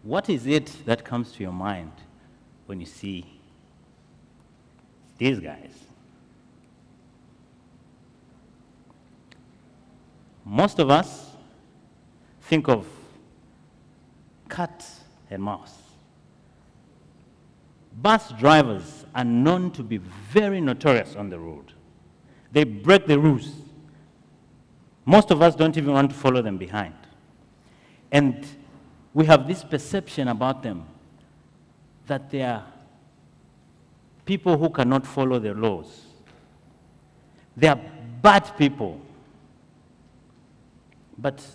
What is it that comes to your mind when you see these guys? Most of us think of cat and mouse. Bus drivers are known to be very notorious on the road. They break the rules. Most of us don't even want to follow them behind. And we have this perception about them that they are people who cannot follow the laws. They are bad people. But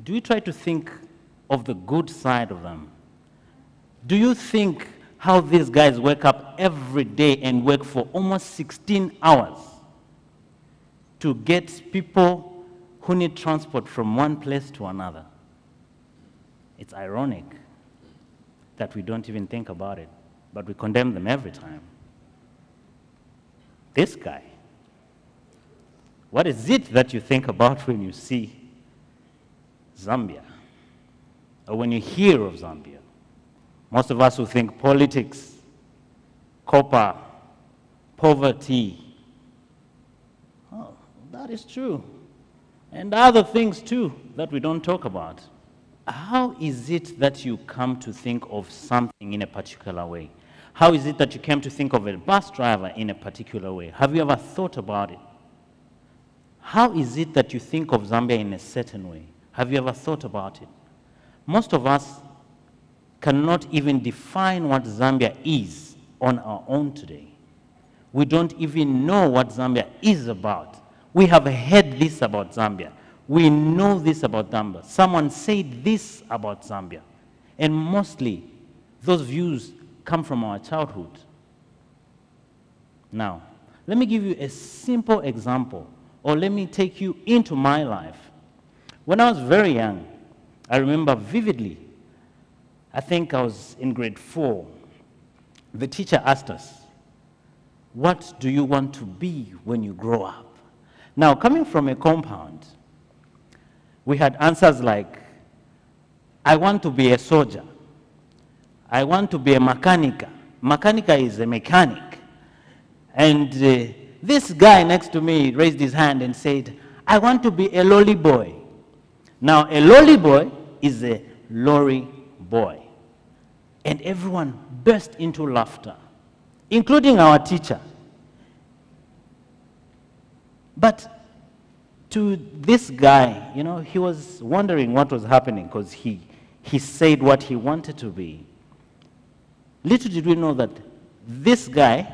do you try to think of the good side of them? Do you think how these guys wake up every day and work for almost 16 hours to get people who need transport from one place to another? It's ironic that we don't even think about it, but we condemn them every time. This guy, what is it that you think about when you see Zambia, or when you hear of Zambia? Most of us will think politics, copper, poverty. Oh, that is true. And other things too that we don't talk about. How is it that you come to think of something in a particular way? How is it that you came to think of a bus driver in a particular way? Have you ever thought about it? How is it that you think of Zambia in a certain way? Have you ever thought about it? Most of us cannot even define what Zambia is on our own today. We don't even know what Zambia is about. We have heard this about Zambia. We know this about Zambia. Someone said this about Zambia. And mostly, those views come from our childhood. Now, let me give you a simple example, or let me take you into my life. When I was very young, I remember vividly, I think I was in grade 4. The teacher asked us, "What do you want to be when you grow up?" Now, coming from a compound, we had answers like, "I want to be a soldier. I want to be a mechanica." Mechanica is a mechanic. And this guy next to me raised his hand and said, "I want to be a lolly boy." Now, a lolly boy is a lorry boy. And everyone burst into laughter, including our teacher. But to this guy, you know, he was wondering what was happening because he said what he wanted to be. Little did we know that this guy,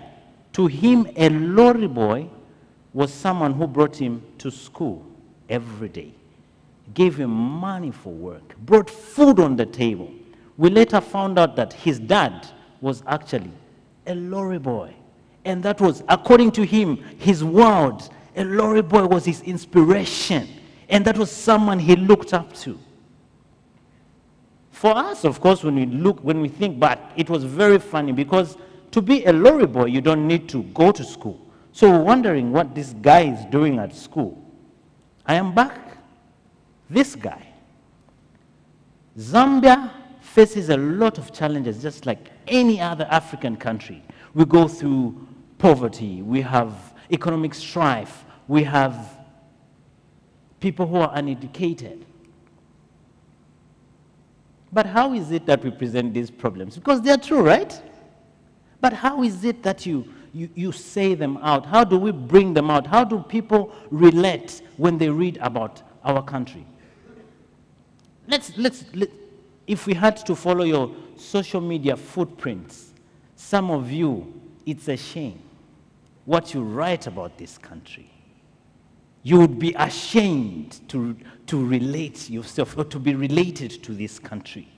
to him, a lorry boy was someone who brought him to school every day, gave him money for work, brought food on the table. We later found out that his dad was actually a lorry boy. And that was, according to him, his world. A lorry boy was his inspiration. And that was someone he looked up to. For us, of course, when we think back, it was very funny because to be a lorry boy, you don't need to go to school. So we're wondering what this guy is doing at school. I am back. This guy. Zambia faces a lot of challenges, just like any other African country. We go through poverty, we have economic strife, we have people who are uneducated. But how is it that we present these problems? Because they are true, right? But how is it that you say them out? How do we bring them out? How do people relate when they read about our country? If we had to follow your social media footprints, some of you, it's a shame what you write about this country. You would be ashamed to relate yourself or to be related to this country.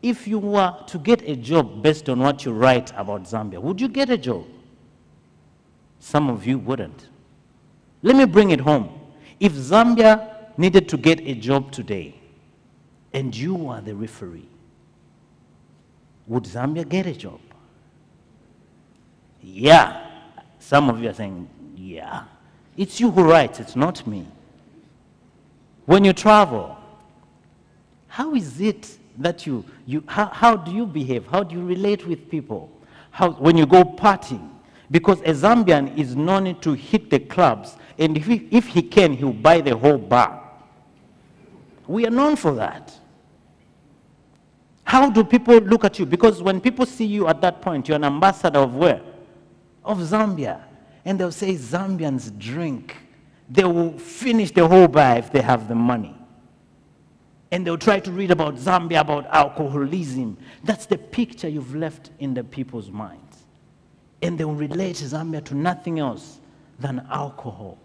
If you were to get a job based on what you write about Zambia, would you get a job? Some of you wouldn't. Let me bring it home. If Zambia needed to get a job today, and you were the referee, would Zambia get a job? Yeah. Some of you are saying, yeah. It's you who writes, it's not me. When you travel, how is it that how do you behave? How do you relate with people? When you go partying? Because a Zambian is known to hit the clubs, and if he can, he'll buy the whole bar. We are known for that. How do people look at you? Because when people see you at that point, you're an ambassador of where? Of Zambia. And they'll say, Zambians drink. They will finish the whole bar if they have the money. And they'll try to read about Zambia, about alcoholism. That's the picture you've left in the people's minds. And they'll relate Zambia to nothing else than alcohol.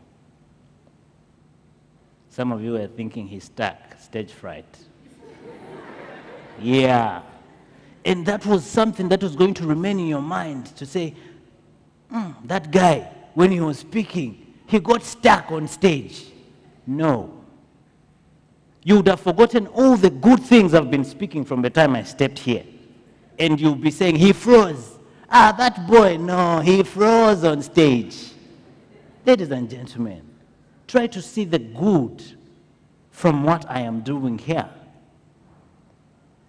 Some of you are thinking he's stuck, stage fright. Yeah. And that was something that was going to remain in your mind, to say, that guy, when he was speaking, he got stuck on stage. No. You would have forgotten all the good things I've been speaking from the time I stepped here. And you'll be saying, he froze. That boy, no, he froze on stage. Ladies and gentlemen, try to see the good from what I am doing here.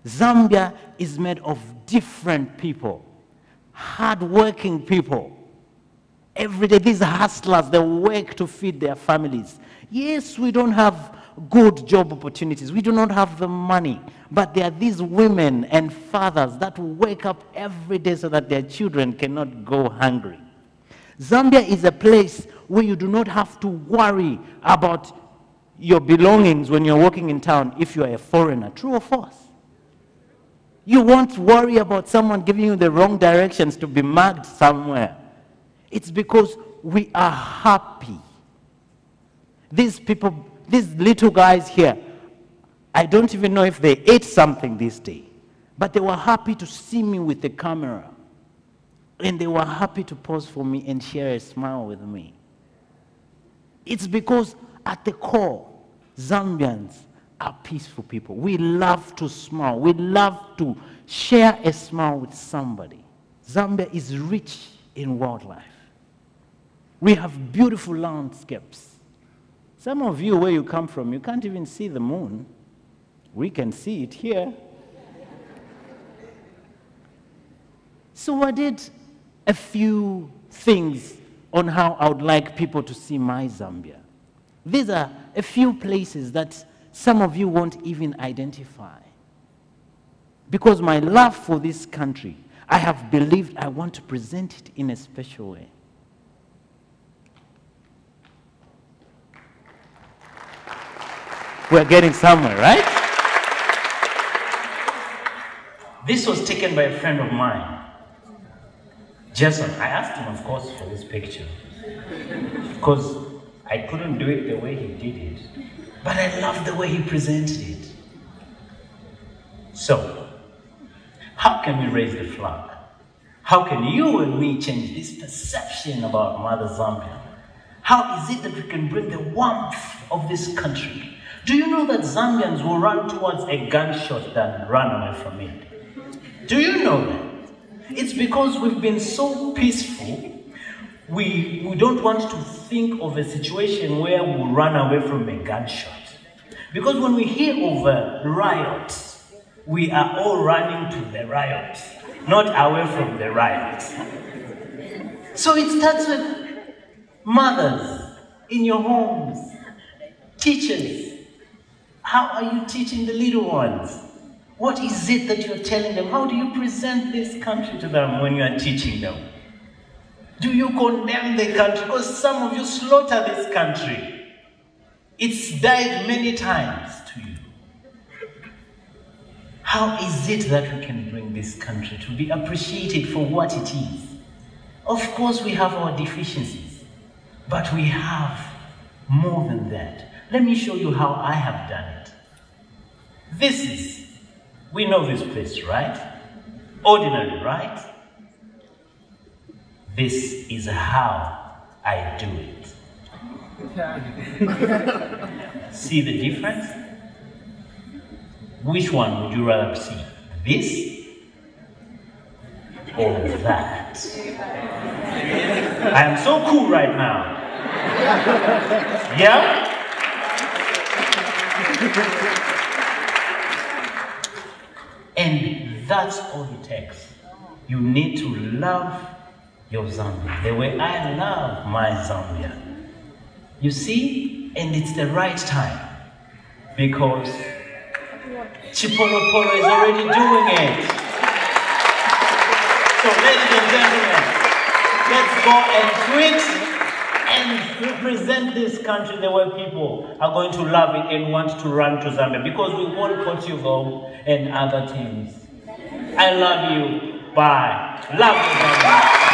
Zambia is made of different people, hard-working people. Every day, these hustlers, they work to feed their families. Yes, we don't have good job opportunities. We do not have the money. But there are these women and fathers that wake up every day so that their children cannot go hungry. Zambia is a place where you do not have to worry about your belongings when you're walking in town if you are a foreigner. True or false? You won't worry about someone giving you the wrong directions to be mugged somewhere. It's because we are happy. These people, these little guys here, I don't even know if they ate something this day, but they were happy to see me with the camera. And they were happy to pose for me and share a smile with me. It's because at the core, Zambians are peaceful people. We love to smile. We love to share a smile with somebody. Zambia is rich in wildlife. We have beautiful landscapes. Some of you, where you come from, you can't even see the moon. We can see it here. So I did a few things on how I would like people to see my Zambia. These are a few places that some of you won't even identify. Because my love for this country, I have believed I want to present it in a special way. We're getting somewhere, right? This was taken by a friend of mine, Jason. I asked him, of course, for this picture, because I couldn't do it the way he did it, but I loved the way he presented it. So, how can we raise the flag? How can you and me change this perception about Mother Zambia? How is it that we can bring the warmth of this country? Do you know that Zambians will run towards a gunshot than run away from it? Do you know that? It's because we've been so peaceful, we don't want to think of a situation where we'll run away from a gunshot. Because when we hear of a riot, we are all running to the riot, not away from the riot. So it starts with mothers in your homes, teachers. How are you teaching the little ones? What is it that you're telling them? How do you present this country to them when you are teaching them? Do you condemn the country? Because some of you slaughter this country. It's died many times to you. How is it that we can bring this country to be appreciated for what it is? Of course, we have our deficiencies, but we have more than that. Let me show you how I have done it. This is, we know this place, right? Ordinary, right? This is how I do it. See the difference? Which one would you rather see? This or that? I am so cool right now. Yeah? That's all it takes. You need to love your Zambia the way I love my Zambia. You see? And it's the right time. Because Chipolopolo is already doing it. So ladies and gentlemen, let's go and tweet and represent this country the way people are going to love it and want to run to Zambia, because we want Portugal and other teams. I love you. Bye. Love you, Zambia.